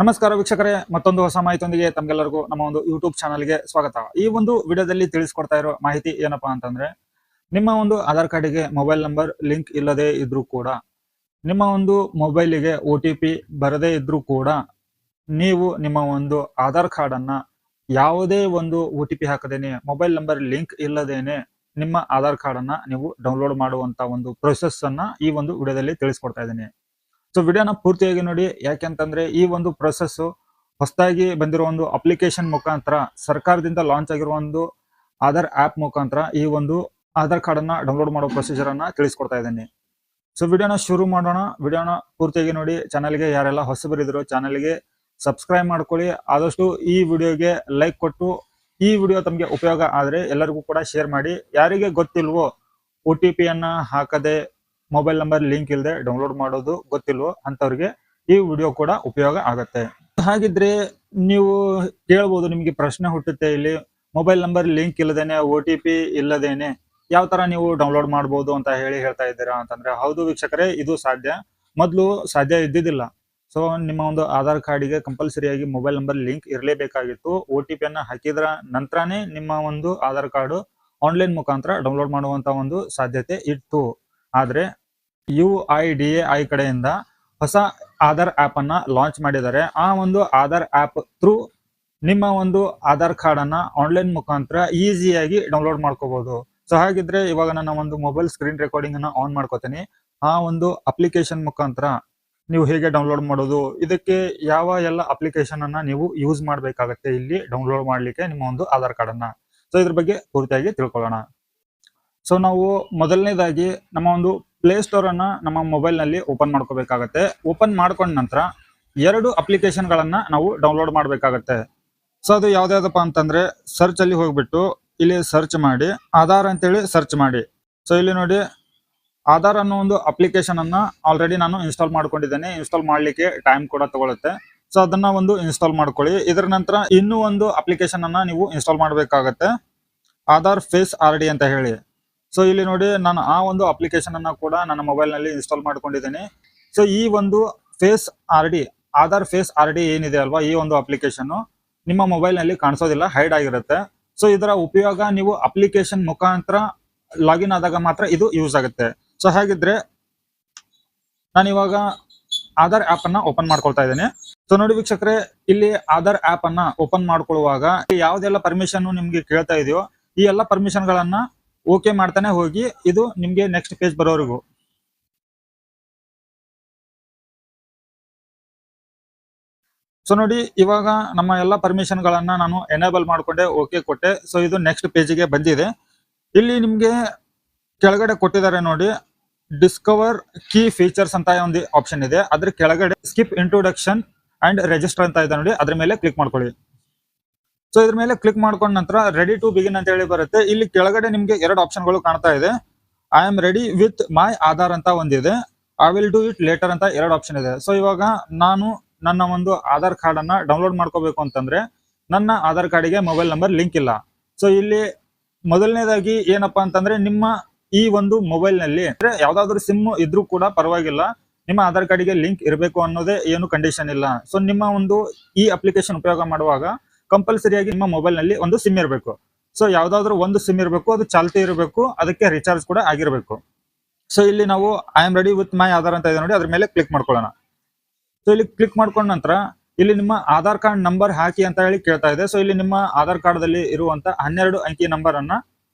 ನಮಸ್ಕಾರ ವೀಕ್ಷಕರೇ, ಮತ್ತೊಂದು ಹೊಸ ಮಾಹಿತಿಯೊಂದಿಗೆ ತಮಗೆಲ್ಲರಿಗೂ ನಮ್ಮ ಒಂದು ಯೂಟ್ಯೂಬ್ ಚಾನಲ್ಗೆ ಸ್ವಾಗತ. ಈ ಒಂದು ವಿಡಿಯೋದಲ್ಲಿ ತಿಳಿಸ್ಕೊಡ್ತಾ ಇರೋ ಮಾಹಿತಿ ಏನಪ್ಪಾ ಅಂತಂದ್ರೆ, ನಿಮ್ಮ ಒಂದು ಆಧಾರ್ ಕಾರ್ಡಿಗೆ ಮೊಬೈಲ್ ನಂಬರ್ ಲಿಂಕ್ ಇಲ್ಲದೆ ಇದ್ರೂ ಕೂಡ, ನಿಮ್ಮ ಒಂದು ಮೊಬೈಲಿಗೆ OTP ಬರದೇ ಇದ್ರೂ ಕೂಡ, ನೀವು ನಿಮ್ಮ ಒಂದು ಆಧಾರ್ ಕಾರ್ಡ್ ಅನ್ನ ಯಾವುದೇ ಒಂದು OTP ಹಾಕದೇನೆ, ಮೊಬೈಲ್ ನಂಬರ್ ಲಿಂಕ್ ಇಲ್ಲದೇನೆ ನಿಮ್ಮ ಆಧಾರ್ ಕಾರ್ಡ್ ಅನ್ನ ನೀವು ಡೌನ್ಲೋಡ್ ಮಾಡುವಂತ ಒಂದು ಪ್ರೊಸೆಸ್ ಅನ್ನ ಈ ಒಂದು ವಿಡಿಯೋದಲ್ಲಿ ತಿಳಿಸ್ಕೊಡ್ತಾ ಇದ್ದೀನಿ. ಸೊ ವಿಡಿಯೋನ ಪೂರ್ತಿಯಾಗಿ ನೋಡಿ. ಯಾಕೆಂತಂದ್ರೆ ಈ ಒಂದು ಪ್ರೊಸೆಸ್ ಹೊಸದಾಗಿ ಬಂದಿರೋ ಒಂದು ಅಪ್ಲಿಕೇಶನ್ ಮುಖಾಂತರ, ಸರ್ಕಾರದಿಂದ ಲಾಂಚ್ ಆಗಿರುವ ಒಂದು ಆಧಾರ್ ಆಪ್ ಮುಖಾಂತರ ಈ ಒಂದು ಆಧಾರ್ ಕಾರ್ಡ್ ಅನ್ನ ಡೌನ್ಲೋಡ್ ಮಾಡೋ ಪ್ರೊಸೀಜರ್ ಅನ್ನ ತಿಳಿಸ್ಕೊಡ್ತಾ ಇದ್ದೀನಿ. ಸೊ ವಿಡಿಯೋನ ಶುರು ಮಾಡೋಣ. ವಿಡಿಯೋನ ಪೂರ್ತಿಯಾಗಿ ನೋಡಿ. ಚಾನಲ್ಗೆ ಯಾರೆಲ್ಲ ಹೊಸಬರಿದ್ರು ಚಾನಲ್ಗೆ ಸಬ್ಸ್ಕ್ರೈಬ್ ಮಾಡ್ಕೊಳ್ಳಿ. ಆದಷ್ಟು ಈ ವಿಡಿಯೋಗೆ ಲೈಕ್ ಕೊಟ್ಟು, ಈ ವಿಡಿಯೋ ತಮಗೆ ಉಪಯೋಗ ಆದ್ರೆ ಎಲ್ಲರಿಗೂ ಕೂಡ ಶೇರ್ ಮಾಡಿ. ಯಾರಿಗೆ ಗೊತ್ತಿಲ್ವೋ, OTP ಅನ್ನ ಹಾಕದೆ ಮೊಬೈಲ್ ನಂಬರ್ ಲಿಂಕ್ ಇಲ್ಲದೆ ಡೌನ್ಲೋಡ್ ಮಾಡೋದು ಗೊತ್ತಿಲ್ವೋ ಅಂತವ್ರಿಗೆ ಈ ವಿಡಿಯೋ ಕೂಡ ಉಪಯೋಗ ಆಗತ್ತೆ. ಹಾಗಿದ್ರೆ ನೀವು ಕೇಳ್ಬೋದು, ನಿಮಗೆ ಪ್ರಶ್ನೆ ಹುಟ್ಟುತ್ತೆ, ಇಲ್ಲಿ ಮೊಬೈಲ್ ನಂಬರ್ ಲಿಂಕ್ ಇಲ್ಲದೇನೆ, OTP ಇಲ್ಲದೇನೆ ಯಾವ ತರ ನೀವು ಡೌನ್ಲೋಡ್ ಮಾಡ್ಬೋದು ಅಂತ ಹೇಳ್ತಾ ಇದ್ದೀರಾ ಅಂತಂದ್ರೆ, ಹೌದು ವೀಕ್ಷಕರೇ, ಇದು ಸಾಧ್ಯ. ಮೊದಲು ಸಾಧ್ಯ ಇದ್ದಿದ್ದಿಲ್ಲ. ಸೊ ನಿಮ್ಮ ಒಂದು ಆಧಾರ್ ಕಾರ್ಡಿಗೆ ಕಂಪಲ್ಸರಿಯಾಗಿ ಮೊಬೈಲ್ ನಂಬರ್ ಲಿಂಕ್ ಇರಲೇಬೇಕಾಗಿತ್ತು. OTP ಅನ್ನ ಹಾಕಿದ್ರ ನಂತರನೇ ನಿಮ್ಮ ಒಂದು ಆಧಾರ್ ಕಾರ್ಡ್ ಆನ್ಲೈನ್ ಮುಖಾಂತರ ಡೌನ್ಲೋಡ್ ಮಾಡುವಂತ ಒಂದು ಸಾಧ್ಯತೆ ಇತ್ತು. ಆದ್ರೆ UIDAI ಕಡೆಯಿಂದ ಹೊಸ ಆಧಾರ್ ಆಪ್ ಅನ್ನ ಲಾಂಚ್ ಮಾಡಿದ್ದಾರೆ. ಆ ಒಂದು ಆಧಾರ್ ಆಪ್ ಥ್ರೂ ನಿಮ್ಮ ಒಂದು ಆಧಾರ್ ಕಾರ್ಡ್ ಅನ್ನ ಆನ್ಲೈನ್ ಮುಖಾಂತರ ಈಸಿಯಾಗಿ ಡೌನ್ಲೋಡ್ ಮಾಡ್ಕೋಬಹುದು. ಸೊ ಹಾಗಿದ್ರೆ ಇವಾಗ ನನ್ನ ಒಂದು ಮೊಬೈಲ್ ಸ್ಕ್ರೀನ್ ರೆಕಾರ್ಡಿಂಗ್ ಅನ್ನ ಆನ್ ಮಾಡ್ಕೋತೀನಿ. ಆ ಒಂದು ಅಪ್ಲಿಕೇಶನ್ ಮುಖಾಂತರ ನೀವು ಹೇಗೆ ಡೌನ್ಲೋಡ್ ಮಾಡೋದು, ಇದಕ್ಕೆ ಯಾವ ಎಲ್ಲ ಅಪ್ಲಿಕೇಶನ್ ಅನ್ನ ನೀವು ಯೂಸ್ ಮಾಡ್ಬೇಕಾಗತ್ತೆ ಇಲ್ಲಿ ಡೌನ್ಲೋಡ್ ಮಾಡ್ಲಿಕ್ಕೆ ನಿಮ್ಮ ಒಂದು ಆಧಾರ್ ಕಾರ್ಡ್ ಅನ್ನ. ಸೊ ಇದ್ರ ಬಗ್ಗೆ ಪೂರ್ತಿಯಾಗಿ ತಿಳ್ಕೊಳ್ಳೋಣ. ಸೊ ನಾವು ಮೊದಲನೇದಾಗಿ ನಮ್ಮ ಒಂದು ಪ್ಲೇ ಸ್ಟೋರ್ ಅನ್ನ ನಮ್ಮ ಮೊಬೈಲ್ ನಲ್ಲಿ ಓಪನ್ ಮಾಡ್ಕೋಬೇಕಾಗತ್ತೆ. ಓಪನ್ ಮಾಡ್ಕೊಂಡ ನಂತರ 2 ಅಪ್ಲಿಕೇಶನ್ ಗಳನ್ನ ನಾವು ಡೌನ್ಲೋಡ್ ಮಾಡ್ಬೇಕಾಗತ್ತೆ. ಸೊ ಅದು ಯಾವ್ದಾವ್ದಪ್ಪ ಅಂತಂದ್ರೆ, ಸರ್ಚ್ ಅಲ್ಲಿ ಹೋಗ್ಬಿಟ್ಟು ಇಲ್ಲಿ ಸರ್ಚ್ ಮಾಡಿ ಆಧಾರ್ ಅಂತೇಳಿ ಸರ್ಚ್ ಮಾಡಿ. ಸೊ ಇಲ್ಲಿ ನೋಡಿ, ಆಧಾರ್ ಅನ್ನೋ ಒಂದು ಅಪ್ಲಿಕೇಶನ್ ಅನ್ನ ಆಲ್ರೆಡಿ ನಾನು ಇನ್ಸ್ಟಾಲ್ ಮಾಡ್ಕೊಂಡಿದ್ದೇನೆ. ಇನ್ಸ್ಟಾಲ್ ಮಾಡ್ಲಿಕ್ಕೆ ಟೈಮ್ ಕೂಡ ತಗೊಳುತ್ತೆ. ಸೊ ಅದನ್ನ ಒಂದು ಇನ್ಸ್ಟಾಲ್ ಮಾಡ್ಕೊಳ್ಳಿ. ಇದರ ನಂತರ ಇನ್ನೂ ಒಂದು ಅಪ್ಲಿಕೇಶನ್ ಅನ್ನ ನೀವು ಇನ್ಸ್ಟಾಲ್ ಮಾಡ್ಬೇಕಾಗತ್ತೆ, ಆಧಾರ್ ಫೇಸ್ RD ಅಂತ ಹೇಳಿ. ಸೊ ಇಲ್ಲಿ ನೋಡಿ, ನಾನು ಆ ಒಂದು ಅಪ್ಲಿಕೇಶನ್ ಅನ್ನ ಕೂಡ ನನ್ನ ಮೊಬೈಲ್ ನಲ್ಲಿ ಇನ್ಸ್ಟಾಲ್ ಮಾಡ್ಕೊಂಡಿದ್ದೇನೆ. ಸೊ ಈ ಒಂದು face RD, Aadhaar face RD ಏನಿದೆ ಅಲ್ವಾ, ಈ ಒಂದು ಅಪ್ಲಿಕೇಶನ್ ನಿಮ್ಮ ಮೊಬೈಲ್ ನಲ್ಲಿ ಕಾಣಿಸೋದಿಲ್ಲ, ಹೈಡ್ ಆಗಿರುತ್ತೆ. ಸೊ ಇದರ ಉಪಯೋಗ ನೀವು ಅಪ್ಲಿಕೇಶನ್ ಮುಖಾಂತರ ಲಾಗಿನ್ ಆದಾಗ ಮಾತ್ರ ಇದು ಯೂಸ್ ಆಗುತ್ತೆ. ಸೊ ಹಾಗಿದ್ರೆ ನಾನು ಇವಾಗ ಆಧಾರ್ ಆಪ್ ಅನ್ನ ಓಪನ್ ಮಾಡ್ಕೊಳ್ತಾ ಇದ್ದೇನೆ. ಸೊ ನೋಡಿ ವೀಕ್ಷಕರೇ, ಇಲ್ಲಿ ಆಧಾರ್ ಆಪ್ ಅನ್ನ ಓಪನ್ ಮಾಡ್ಕೊಳ್ಳುವಾಗ ಯಾವ್ದೆಲ್ಲ ಪರ್ಮಿಷನ್ ನಿಮ್ಗೆ ಕೇಳ್ತಾ ಇದೆಯೋ ಈ ಎಲ್ಲ ಪರ್ಮಿಷನ್ ಗಳನ್ನ ಓಕೆ ಮಾಡ್ತಾನೆ ಹೋಗಿ. ಇದು ನಿಮ್ಗೆ ನೆಕ್ಸ್ಟ್ ಪೇಜ್ ಬರೋವರೆಗೂ. ಸೊ ನೋಡಿ, ಇವಾಗ ನಮ್ಮ ಎಲ್ಲ ಪರ್ಮಿಷನ್ ಗಳನ್ನ ನಾನು ಎನೇಬಲ್ ಮಾಡ್ಕೊಂಡೆ, ಓಕೆ ಕೊಟ್ಟೆ. ಸೊ ಇದು ನೆಕ್ಸ್ಟ್ ಪೇಜಿಗೆ ಬಂದಿದೆ. ಇಲ್ಲಿ ನಿಮ್ಗೆ ಕೆಳಗಡೆ ಕೊಟ್ಟಿದ್ದಾರೆ ನೋಡಿ, ಡಿಸ್ಕವರ್ ಕೀ ಫೀಚರ್ಸ್ ಅಂತ ಒಂದು ಆಪ್ಷನ್ ಇದೆ. ಅದ್ರ ಕೆಳಗಡೆ ಸ್ಕಿಪ್ ಇಂಟ್ರೊಡಕ್ಷನ್ ಅಂಡ್ ರಿಜಿಸ್ಟರ್ ಅಂತ ಇದೆ ನೋಡಿ, ಅದ್ರ ಮೇಲೆ ಕ್ಲಿಕ್ ಮಾಡ್ಕೊಳ್ಳಿ. ಸೊ ಇದ್ರ ಮೇಲೆ ಕ್ಲಿಕ್ ಮಾಡ್ಕೊಂಡ ನಂತರ ರೆಡಿ ಟು ಬಿಗಿನ್ ಅಂತ ಹೇಳಿ ಬರುತ್ತೆ. ಇಲ್ಲಿ ಕೆಳಗಡೆ ನಿಮ್ಗೆ 2 ಆಪ್ಷನ್ ಗಳು ಕಾಣ್ತಾ ಇದೆ. I am ready with my Aadhaar ಅಂತ ಒಂದಿದೆ, I will do it later ಅಂತ 2 ಆಪ್ಷನ್ ಇದೆ. ಸೊ ಇವಾಗ ನಾನು ನನ್ನ ಒಂದು ಆಧಾರ್ ಕಾರ್ಡ್ ಅನ್ನ ಡೌನ್ಲೋಡ್ ಮಾಡ್ಕೋಬೇಕು ಅಂತಂದ್ರೆ, ನನ್ನ ಆಧಾರ್ ಕಾರ್ಡಿಗೆ ಮೊಬೈಲ್ ನಂಬರ್ ಲಿಂಕ್ ಇಲ್ಲ. ಸೊ ಇಲ್ಲಿ ಮೊದಲನೇದಾಗಿ ಏನಪ್ಪಾ ಅಂತಂದ್ರೆ, ನಿಮ್ಮ ಈ ಒಂದು ಮೊಬೈಲ್ ನಲ್ಲಿ ಯಾವ್ದಾದ್ರು ಸಿಮ್ ಇದ್ರೂ ಕೂಡ ಪರವಾಗಿಲ್ಲ, ನಿಮ್ಮ ಆಧಾರ್ ಕಾರ್ಡಿಗೆ ಲಿಂಕ್ ಇರಬೇಕು ಅನ್ನೋದೇ ಏನು ಕಂಡೀಷನ್ ಇಲ್ಲ. ಸೊ ನಿಮ್ಮ ಒಂದು ಈ ಅಪ್ಲಿಕೇಶನ್ ಉಪಯೋಗ ಮಾಡುವಾಗ ಕಂಪಲ್ಸರಿಯಾಗಿ ನಿಮ್ಮ ಮೊಬೈಲ್ ನಲ್ಲಿ ಒಂದು ಸಿಮ್ ಇರಬೇಕು. ಸೊ ಯಾವ್ದಾದ್ರು ಒಂದು ಸಿಮ್ ಇರಬೇಕು, ಅದು ಚಾಲ್ತಿ ಇರಬೇಕು, ಅದಕ್ಕೆ ರಿಚಾರ್ಜ್ ಕೂಡ ಆಗಿರಬೇಕು. ಸೊ ಇಲ್ಲಿ ನಾವು I am ready with my Aadhaar ಅಂತ ಇದೆ ನೋಡಿ, ಅದ್ರ ಮೇಲೆ ಕ್ಲಿಕ್ ಮಾಡ್ಕೊಳ್ಳೋಣ. ಸೊ ಇಲ್ಲಿ ಕ್ಲಿಕ್ ಮಾಡ್ಕೊಂಡ ನಂತರ ಇಲ್ಲಿ ನಿಮ್ಮ ಆಧಾರ್ ಕಾರ್ಡ್ ನಂಬರ್ ಹಾಕಿ ಅಂತ ಹೇಳಿ ಕೇಳ್ತಾ ಇದೆ. ಸೊ ಇಲ್ಲಿ ನಿಮ್ಮ ಆಧಾರ್ ಕಾರ್ಡ್ ದಲ್ಲಿ ಇರುವಂತ 12 ಅಂಕಿ ನಂಬರ್ ಅನ್ನ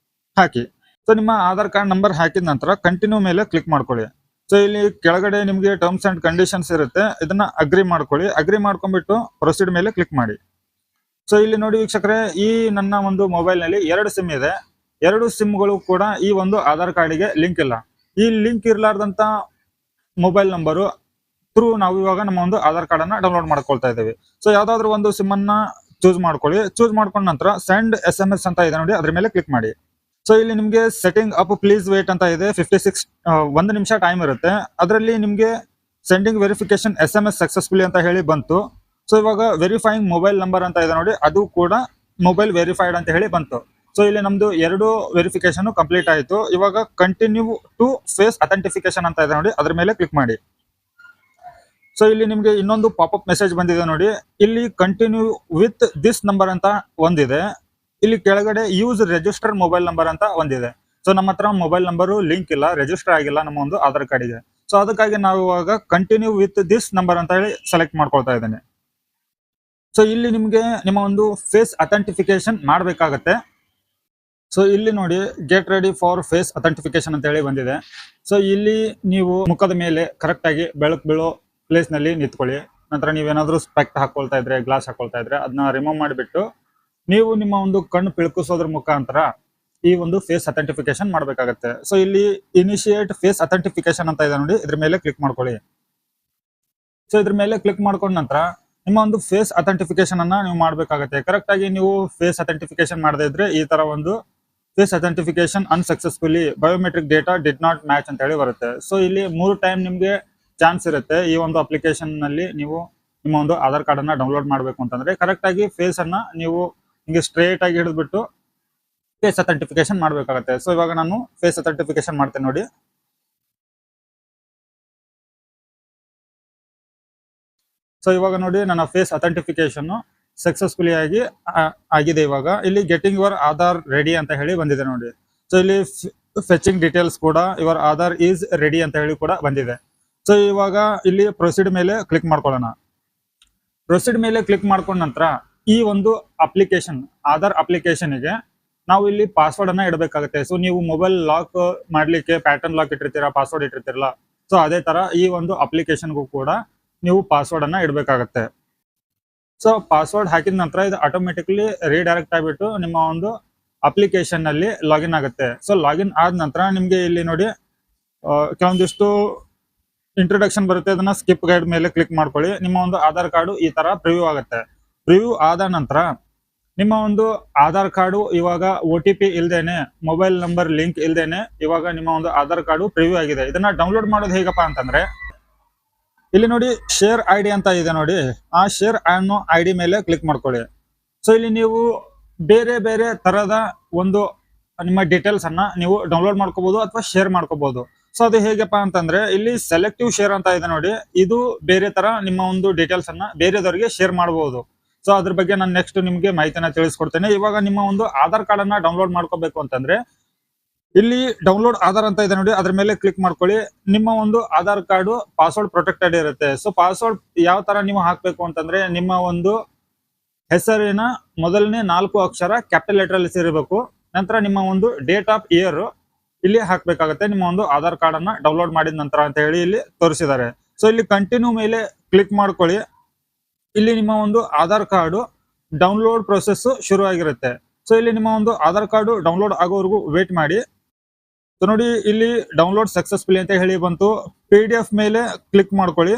ಹಾಕಿ. ಸೊ ನಿಮ್ಮ ಆಧಾರ್ ಕಾರ್ಡ್ ನಂಬರ್ ಹಾಕಿದ ನಂತರ ಕಂಟಿನ್ಯೂ ಮೇಲೆ ಕ್ಲಿಕ್ ಮಾಡ್ಕೊಳ್ಳಿ. ಸೊ ಇಲ್ಲಿ ಕೆಳಗಡೆ ನಿಮ್ಗೆ ಟರ್ಮ್ಸ್ ಅಂಡ್ ಕಂಡೀಷನ್ಸ್ ಇರುತ್ತೆ, ಇದನ್ನ ಅಗ್ರಿ ಮಾಡ್ಕೊಳ್ಳಿ. ಅಗ್ರಿ ಮಾಡ್ಕೊಂಡ್ಬಿಟ್ಟು ಪ್ರೊಸೀಡ್ ಮೇಲೆ ಕ್ಲಿಕ್ ಮಾಡಿ. ಸೊ ಇಲ್ಲಿ ನೋಡಿ ವೀಕ್ಷಕರೇ, ಈ ನನ್ನ ಒಂದು ಮೊಬೈಲ್ ನಲ್ಲಿ 2 ಸಿಮ್ ಇದೆ. 2 ಸಿಮ್ಗಳು ಕೂಡ ಈ ಒಂದು ಆಧಾರ್ ಕಾರ್ಡಿಗೆ ಲಿಂಕ್ ಇಲ್ಲ. ಈ ಲಿಂಕ್ ಇರ್ಲಾರ್ದಂತ ಮೊಬೈಲ್ ನಂಬರು ಥ್ರೂ ನಾವು ಇವಾಗ ನಮ್ಮ ಒಂದು ಆಧಾರ್ ಕಾರ್ಡ್ ಅನ್ನ ಡೌನ್ಲೋಡ್ ಮಾಡ್ಕೊಳ್ತಾ ಇದ್ದೇವೆ. ಸೊ ಯಾವ್ದಾದ್ರು ಒಂದು ಸಿಮ್ ಅನ್ನ ಚೂಸ್ ಮಾಡ್ಕೊಳ್ಳಿ. ಚೂಸ್ ಮಾಡ್ಕೊಂಡ ನಂತರ ಸೆಂಡ್ SMS ಅಂತ ಇದೆ ನೋಡಿ, ಅದ್ರ ಮೇಲೆ ಕ್ಲಿಕ್ ಮಾಡಿ. ಸೊ ಇಲ್ಲಿ ನಿಮ್ಗೆ ಸೆಟ್ಟಿಂಗ್ ಅಪ್ ಪ್ಲೀಸ್ ವೇಟ್ ಅಂತ ಇದೆ, 1 ನಿಮಿಷ ಟೈಮ್ ಇರುತ್ತೆ. ಅದರಲ್ಲಿ ನಿಮ್ಗೆ ಸೆಂಡಿಂಗ್ ವೆರಿಫಿಕೇಶನ್ SMS ಸಕ್ಸಸ್ಫುಲಿ ಅಂತ ಹೇಳಿ ಬಂತು. ಸೊ ಇವಾಗ ವೆರಿಫೈಯಿಂಗ್ ಮೊಬೈಲ್ ನಂಬರ್ ಅಂತ ಇದೆ ನೋಡಿ, ಅದು ಕೂಡ ಮೊಬೈಲ್ ವೆರಿಫೈಡ್ ಅಂತ ಹೇಳಿ ಬಂತು. ಸೊ ಇಲ್ಲಿ ನಮ್ದು 2 ವೆರಿಫಿಕೇಶನ್ ಕಂಪ್ಲೀಟ್ ಆಯ್ತು. ಇವಾಗ ಕಂಟಿನ್ಯೂ ಟು ಫೇಸ್ ಅಥೆಂಟಿಫಿಕೇಶನ್ ಅಂತ ಇದೆ ನೋಡಿ, ಅದ್ರ ಮೇಲೆ ಕ್ಲಿಕ್ ಮಾಡಿ. ಸೊ ಇಲ್ಲಿ ನಿಮ್ಗೆ ಇನ್ನೊಂದು ಪಾಪಪ್ ಮೆಸೇಜ್ ಬಂದಿದೆ ನೋಡಿ. ಇಲ್ಲಿ ಕಂಟಿನ್ಯೂ ವಿತ್ ದಿಸ್ ನಂಬರ್ ಅಂತ ಒಂದಿದೆ, ಇಲ್ಲಿ ಕೆಳಗಡೆ ಯೂಸ್ ರಿಜಿಸ್ಟರ್ ಮೊಬೈಲ್ ನಂಬರ್ ಅಂತ ಒಂದಿದೆ. ಸೊ ನಮ್ಮ ಹತ್ರ ಮೊಬೈಲ್ ನಂಬರ್ ಲಿಂಕ್ ಇಲ್ಲ, ರಿಜಿಸ್ಟರ್ ಆಗಿಲ್ಲ ನಮ್ಮ ಒಂದು ಆಧಾರ್ ಕಾರ್ಡಿಗೆ. ಸೊ ಅದಕ್ಕಾಗಿ ನಾವು ಇವಾಗ ಕಂಟಿನ್ಯೂ ವಿತ್ ದಿಸ್ ನಂಬರ್ ಅಂತ ಹೇಳಿ ಸೆಲೆಕ್ಟ್ ಮಾಡ್ಕೊಳ್ತಾ ಇದ್ದೇನೆ. ಸೊ ಇಲ್ಲಿ ನಿಮ್ಗೆ ನಿಮ್ಮ ಒಂದು ಫೇಸ್ ಅಥೆಂಟಿಫಿಕೇಶನ್ ಮಾಡ್ಬೇಕಾಗತ್ತೆ. ಸೊ ಇಲ್ಲಿ ನೋಡಿ ಗೆಟ್ ರೆಡಿ ಫಾರ್ ಫೇಸ್ ಅಥೆಂಟಿಫಿಕೇಶನ್ ಅಂತ ಹೇಳಿ ಬಂದಿದೆ. ಸೊ ಇಲ್ಲಿ ನೀವು ಮುಖದ ಮೇಲೆ ಕರೆಕ್ಟ್ ಆಗಿ ಬೆಳಕು ಬೀಳೋ ಪ್ಲೇಸ್ ನಲ್ಲಿ ನಿಂತ್ಕೊಳ್ಳಿ. ನಂತರ ನೀವೇನಾದ್ರೂ ಸ್ಪೆಕ್ಟ್ ಹಾಕೊಳ್ತಾ ಇದ್ರೆ, ಗ್ಲಾಸ್ ಹಾಕೊಳ್ತಾ ಇದ್ರೆ ಅದನ್ನ ರಿಮೂವ್ ಮಾಡಿಬಿಟ್ಟು ನೀವು ನಿಮ್ಮ ಒಂದು ಕಣ್ಣು ಪಿಳ್ಕಿಸೋದ್ರ ಮುಖಾಂತರ ಈ ಒಂದು ಫೇಸ್ ಅಥೆಂಟಿಫಿಕೇಶನ್ ಮಾಡ್ಬೇಕಾಗತ್ತೆ. ಸೊ ಇಲ್ಲಿ ಇನಿಶಿಯೇಟ್ ಫೇಸ್ ಅಥೆಂಟಿಫಿಕೇಶನ್ ಅಂತ ಇದೆ ನೋಡಿ, ಇದ್ರ ಮೇಲೆ ಕ್ಲಿಕ್ ಮಾಡ್ಕೊಳ್ಳಿ. ಸೊ ಇದ್ರ ಮೇಲೆ ಕ್ಲಿಕ್ ಮಾಡ್ಕೊಂಡ ನಂತರ ನಿಮ್ಮ ಒಂದು ಫೇಸ್ ಅಥೆಂಟಿಫಿಕೇಶನ್ ಅನ್ನ ನೀವು ಮಾಡ್ಬೇಕಾಗತ್ತೆ. ಕರೆಕ್ಟ್ ಆಗಿ ನೀವು ಫೇಸ್ ಅಥೆಂಟಿಫಿಕೇಶನ್ ಮಾಡದೇ ಇದ್ರೆ ಈ ತರ ಒಂದು face authentication unsuccessfully biometric data did not match ಅಂತ ಹೇಳಿ ಬರುತ್ತೆ. ಸೊ ಇಲ್ಲಿ 3 ಟೈಮ್ ನಿಮ್ಗೆ ಚಾನ್ಸ್ ಇರುತ್ತೆ ಈ ಒಂದು ಅಪ್ಲಿಕೇಶನ್ ನಲ್ಲಿ ನೀವು ನಿಮ್ಮ ಒಂದು ಆಧಾರ್ ಕಾರ್ಡ್ ಅನ್ನ ಡೌನ್ಲೋಡ್ ಮಾಡ್ಬೇಕು ಅಂತಂದ್ರೆ ಕರೆಕ್ಟ್ ಆಗಿ ಫೇಸ್ ಅನ್ನ ನೀವು ಹಿಂಗೆ ಸ್ಟ್ರೇಟ್ ಆಗಿ ಹಿಡಿದ್ಬಿಟ್ಟು ಫೇಸ್ ಅಥೆಂಟಿಫಿಕೇಶನ್ ಮಾಡ್ಬೇಕಾಗತ್ತೆ. ಸೊ ಇವಾಗ ನಾನು ಫೇಸ್ ಅಥೆಂಟಿಫಿಕೇಶನ್ ಮಾಡ್ತೇನೆ ನೋಡಿ. ಸೊ ಇವಾಗ ನೋಡಿ ನನ್ನ ಫೇಸ್ ಅಥೆಂಟಿಫಿಕೇಶನ್ ಸಕ್ಸಸ್ಫುಲಿ ಆಗಿದೆ. ಇವಾಗ ಇಲ್ಲಿ ಗೆಟಿಂಗ್ ಯುವರ್ ಆಧಾರ್ ರೆಡಿ ಅಂತ ಹೇಳಿ ಬಂದಿದೆ ನೋಡಿ. ಸೊ ಇಲ್ಲಿ ಫೆಚಿಂಗ್ ಡೀಟೇಲ್ಸ್ ಕೂಡ ಯುವರ್ ಆಧಾರ್ ಈಸ್ ರೆಡಿ ಅಂತ ಹೇಳಿ ಕೂಡ ಬಂದಿದೆ. ಸೊ ಇವಾಗ ಇಲ್ಲಿ ಪ್ರೊಸೀಡ್ ಮೇಲೆ ಕ್ಲಿಕ್ ಮಾಡ್ಕೊಳ್ಳೋಣ. ಪ್ರೊಸೀಡ್ ಮೇಲೆ ಕ್ಲಿಕ್ ಮಾಡ್ಕೊಂಡ ನಂತರ ಈ ಒಂದು ಅಪ್ಲಿಕೇಶನ್ ಆಧಾರ್ ಅಪ್ಲಿಕೇಶನ್ಗೆ ನಾವು ಇಲ್ಲಿ ಪಾಸ್ವರ್ಡ್ ಅನ್ನ ಇಡಬೇಕಾಗುತ್ತೆ. ಸೊ ನೀವು ಮೊಬೈಲ್ ಲಾಕ್ ಮಾಡ್ಲಿಕ್ಕೆ ಪ್ಯಾಟರ್ನ್ ಲಾಕ್ ಇಟ್ಟಿರ್ತೀರಾ, ಪಾಸ್ವರ್ಡ್ ಇಟ್ಟಿರ್ತಿರಲ್ಲ, ಸೊ ಅದೇ ತರ ಈ ಒಂದು ಅಪ್ಲಿಕೇಶನ್ಗೂ ಕೂಡ ನೀವು ಪಾಸ್ವರ್ಡ್ ಅನ್ನ ಇಡಬೇಕಾಗತ್ತೆ. ಸೊ ಪಾಸ್ವರ್ಡ್ ಹಾಕಿದ ನಂತರ ಇದು ಆಟೋಮೆಟಿಕ್ಲಿ ರೀಡೈರೆಕ್ಟ್ ಆಗಿಬಿಟ್ಟು ನಿಮ್ಮ ಒಂದು ಅಪ್ಲಿಕೇಶನ್ ನಲ್ಲಿ ಲಾಗಿನ್ ಆಗುತ್ತೆ. ಸೊ ಲಾಗಿನ್ ಆದ ನಂತರ ನಿಮ್ಗೆ ಇಲ್ಲಿ ನೋಡಿ ಕೆಲವೊಂದಿಷ್ಟು ಇಂಟ್ರೊಡಕ್ಷನ್ ಬರುತ್ತೆ, ಅದನ್ನ ಸ್ಕಿಪ್ ಗೈಡ್ ಮೇಲೆ ಕ್ಲಿಕ್ ಮಾಡ್ಕೊಳ್ಳಿ. ನಿಮ್ಮ ಒಂದು ಆಧಾರ್ ಕಾರ್ಡು ಈ ತರ ಪ್ರಿವ್ಯೂ ಆಗುತ್ತೆ. ಪ್ರಿವ್ಯೂ ಆದ ನಂತರ ನಿಮ್ಮ ಒಂದು ಆಧಾರ್ ಕಾರ್ಡು ಇವಾಗ OTP ಇಲ್ದೇನೆ, ಮೊಬೈಲ್ ನಂಬರ್ ಲಿಂಕ್ ಇಲ್ದೇನೆ ಇವಾಗ ನಿಮ್ಮ ಒಂದು ಆಧಾರ್ ಕಾರ್ಡು ಪ್ರಿವ್ಯೂ ಆಗಿದೆ. ಇದನ್ನ ಡೌನ್ಲೋಡ್ ಮಾಡೋದು ಹೇಗಪ್ಪ ಅಂತಂದ್ರೆ ಇಲ್ಲಿ ನೋಡಿ ಶೇರ್ ID ಅಂತ ಇದೆ ನೋಡಿ, ಆ ಶೇರ್ ಅನ್ನೋ ID ಮೇಲೆ ಕ್ಲಿಕ್ ಮಾಡ್ಕೊಳ್ಳಿ. ಸೊ ಇಲ್ಲಿ ನೀವು ಬೇರೆ ಬೇರೆ ತರದ ಒಂದು ನಿಮ್ಮ ಡೀಟೇಲ್ಸ್ ಅನ್ನ ನೀವು ಡೌನ್ಲೋಡ್ ಮಾಡ್ಕೋಬಹುದು ಅಥವಾ ಶೇರ್ ಮಾಡ್ಕೋಬಹುದು. ಸೊ ಅದು ಹೇಗಪ್ಪ ಅಂತಂದ್ರೆ ಇಲ್ಲಿ ಸೆಲೆಕ್ಟಿವ್ ಶೇರ್ ಅಂತ ಇದೆ ನೋಡಿ, ಇದು ಬೇರೆ ತರ ನಿಮ್ಮ ಒಂದು ಡೀಟೇಲ್ಸ್ ಅನ್ನ ಬೇರೆದವರಿಗೆ ಶೇರ್ ಮಾಡಬಹುದು. ಸೊ ಅದ್ರ ಬಗ್ಗೆ ನಾನು ನೆಕ್ಸ್ಟ್ ನಿಮ್ಗೆ ಮಾಹಿತಿನ ತಿಳಿಸ್ಕೊಡ್ತೇನೆ. ಇವಾಗ ನಿಮ್ಮ ಒಂದು ಆಧಾರ್ ಕಾರ್ಡ್ ಅನ್ನ ಡೌನ್ಲೋಡ್ ಮಾಡ್ಕೋಬೇಕು ಅಂತಂದ್ರೆ ಇಲ್ಲಿ ಡೌನ್ಲೋಡ್ ಆಧಾರ್ ಅಂತ ಇದೆ ನೋಡಿ, ಅದ್ರ ಮೇಲೆ ಕ್ಲಿಕ್ ಮಾಡ್ಕೊಳ್ಳಿ. ನಿಮ್ಮ ಒಂದು ಆಧಾರ್ ಕಾರ್ಡು ಪಾಸ್ವರ್ಡ್ ಪ್ರೊಟೆಕ್ಟೆಡ್ ಇರುತ್ತೆ. ಸೊ ಪಾಸ್ವರ್ಡ್ ಯಾವ ತರ ನೀವು ಹಾಕ್ಬೇಕು ಅಂತಂದ್ರೆ ನಿಮ್ಮ ಒಂದು ಹೆಸರಿನ ಮೊದಲನೇ 4 ಅಕ್ಷರ ಕ್ಯಾಪಿಟಲ್ ಲೆಟರ್ ಅಲ್ಲಿ ಸೇರಿರಬೇಕು. ನಂತರ ನಿಮ್ಮ ಒಂದು ಡೇಟ್ ಆಫ್ ಇಯರ್ ಇಲ್ಲಿ ಹಾಕ್ಬೇಕಾಗತ್ತೆ ನಿಮ್ಮ ಒಂದು ಆಧಾರ್ ಕಾರ್ಡ್ ಅನ್ನ ಡೌನ್ಲೋಡ್ ಮಾಡಿದ ನಂತರ ಅಂತ ಹೇಳಿ ಇಲ್ಲಿ ತೋರಿಸಿದ್ದಾರೆ. ಸೊ ಇಲ್ಲಿ ಕಂಟಿನ್ಯೂ ಮೇಲೆ ಕ್ಲಿಕ್ ಮಾಡ್ಕೊಳ್ಳಿ. ಇಲ್ಲಿ ನಿಮ್ಮ ಒಂದು ಆಧಾರ್ ಕಾರ್ಡು ಡೌನ್ಲೋಡ್ ಪ್ರೊಸೆಸ್ ಶುರು ಆಗಿರುತ್ತೆ. ಸೊ ಇಲ್ಲಿ ನಿಮ್ಮ ಒಂದು ಆಧಾರ್ ಕಾರ್ಡು ಡೌನ್ಲೋಡ್ ಆಗೋವರೆಗೂ ವೇಟ್ ಮಾಡಿ. ಸೊ ನೋಡಿ ಇಲ್ಲಿ ಡೌನ್ಲೋಡ್ ಸಕ್ಸಸ್ಫುಲಿ ಅಂತ ಹೇಳಿ ಬಂತು. PDF ಮೇಲೆ ಕ್ಲಿಕ್ ಮಾಡ್ಕೊಳ್ಳಿ.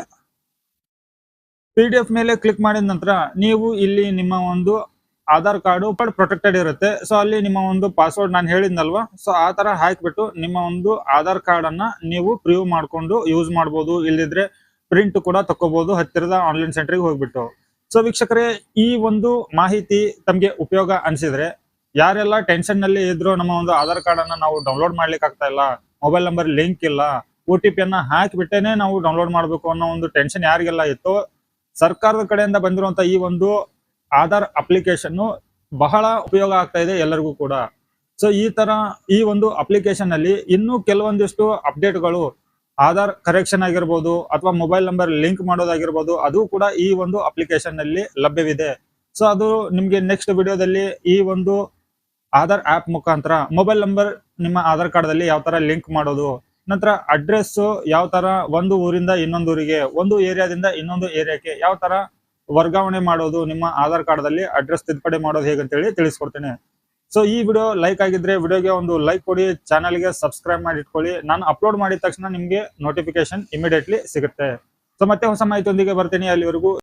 PDF ಮೇಲೆ ಕ್ಲಿಕ್ ಮಾಡಿದ ನಂತರ ನೀವು ಇಲ್ಲಿ ನಿಮ್ಮ ಒಂದು ಆಧಾರ್ ಕಾರ್ಡು ಪ್ರೊಟೆಕ್ಟೆಡ್ ಇರುತ್ತೆ. ಸೊ ಅಲ್ಲಿ ನಿಮ್ಮ ಒಂದು ಪಾಸ್ವರ್ಡ್ ನಾನು ಹೇಳಿದ್ನಲ್ವಾ, ಸೊ ಆ ತರ ಹಾಕ್ಬಿಟ್ಟು ನಿಮ್ಮ ಒಂದು ಆಧಾರ್ ಕಾರ್ಡ್ ಅನ್ನ ನೀವು ಪ್ರಿವ್ಯೂ ಮಾಡ್ಕೊಂಡು ಯೂಸ್ ಮಾಡ್ಬೋದು. ಇಲ್ದಿದ್ರೆ ಪ್ರಿಂಟ್ ಕೂಡ ತಕೋಬಹುದು ಹತ್ತಿರದ ಆನ್ಲೈನ್ ಸೆಂಟರ್ಗೆ ಹೋಗ್ಬಿಟ್ಟು. ಸೊ ವೀಕ್ಷಕರೇ, ಈ ಒಂದು ಮಾಹಿತಿ ತಮಗೆ ಉಪಯೋಗ ಅನ್ಸಿದ್ರೆ ಯಾರೆಲ್ಲ ಟೆನ್ಷನ್ ನಲ್ಲಿ ಇದ್ರು ನಮ್ಮ ಒಂದು ಆಧಾರ್ ಕಾರ್ಡ್ ಅನ್ನ ನಾವು ಡೌನ್ಲೋಡ್ ಮಾಡ್ಲಿಕ್ಕೆ ಆಗ್ತಾ ಇಲ್ಲ, ಮೊಬೈಲ್ ನಂಬರ್ ಲಿಂಕ್ ಇಲ್ಲ, OTP ಅನ್ನ ಹಾಕಿಬಿಟ್ಟೇನೆ ನಾವು ಡೌನ್ಲೋಡ್ ಮಾಡ್ಬೇಕು ಅನ್ನೋ ಒಂದು ಟೆನ್ಷನ್ ಯಾರಿಗೆಲ್ಲ ಇತ್ತು, ಸರ್ಕಾರದ ಕಡೆಯಿಂದ ಬಂದಿರುವಂತ ಈ ಒಂದು ಆಧಾರ್ ಅಪ್ಲಿಕೇಶನ್ ಬಹಳ ಉಪಯೋಗ ಆಗ್ತಾ ಇದೆ ಎಲ್ಲರಿಗೂ ಕೂಡ. ಸೊ ಈ ಒಂದು ಅಪ್ಲಿಕೇಶನ್ ಅಲ್ಲಿ ಇನ್ನೂ ಕೆಲವೊಂದಿಷ್ಟು ಅಪ್ಡೇಟ್ಗಳು, ಆಧಾರ್ ಕರೆಕ್ಷನ್ ಆಗಿರ್ಬೋದು ಅಥವಾ ಮೊಬೈಲ್ ನಂಬರ್ ಲಿಂಕ್ ಮಾಡೋದಾಗಿರ್ಬೋದು, ಅದು ಕೂಡ ಈ ಒಂದು ಅಪ್ಲಿಕೇಶನ್ ನಲ್ಲಿ ಲಭ್ಯವಿದೆ. ಸೊ ಅದು ನಿಮ್ಗೆ ನೆಕ್ಸ್ಟ್ ವಿಡಿಯೋದಲ್ಲಿ ಈ ಒಂದು ಆಧಾರ್ ಆಪ್ ಮುಖಾಂತರ ಮೊಬೈಲ್ ನಂಬರ್ ನಿಮ್ಮ ಆಧಾರ್ ಕಾರ್ಡ್ ದಲ್ಲಿ ಯಾವ ತರ ಲಿಂಕ್ ಮಾಡೋದು, ನಂತರ ಅಡ್ರೆಸ್ ಯಾವ ತರ ಒಂದು ಊರಿಂದ ಇನ್ನೊಂದು ಊರಿಗೆ, ಒಂದು ಏರಿಯಾದಿಂದ ಇನ್ನೊಂದು ಏರಿಯಾಕ್ಕೆ ಯಾವ ತರ ವರ್ಗಾವಣೆ ಮಾಡೋದು, ನಿಮ್ಮ ಆಧಾರ್ ಕಾರ್ಡ್ ದಲ್ಲಿ ಅಡ್ರೆಸ್ ತಿದ್ದುಪಡಿ ಮಾಡೋದು ಹೇಗಂತೇಳಿ ತಿಳಿಸ್ಕೊಡ್ತೇನೆ. ಸೊ ಈ ವಿಡಿಯೋ ಲೈಕ್ ಆಗಿದ್ರೆ ವಿಡಿಯೋಗೆ ಒಂದು ಲೈಕ್ ಕೊಡಿ, ಚಾನಲ್ಗೆ ಸಬ್ಸ್ಕ್ರೈಬ್ ಮಾಡಿ ಇಟ್ಕೊಳ್ಳಿ. ನಾನು ಅಪ್ಲೋಡ್ ಮಾಡಿದ ತಕ್ಷಣ ನಿಮ್ಗೆ ನೋಟಿಫಿಕೇಶನ್ ಇಮಿಡಿಯೇಟ್ಲಿ ಸಿಗುತ್ತೆ. ಸೊ ಮತ್ತೆ ಹೊಸ ಮಾಹಿತಿಯೊಂದಿಗೆ ಬರ್ತೀನಿ. ಅಲ್ಲಿವರೆಗೂ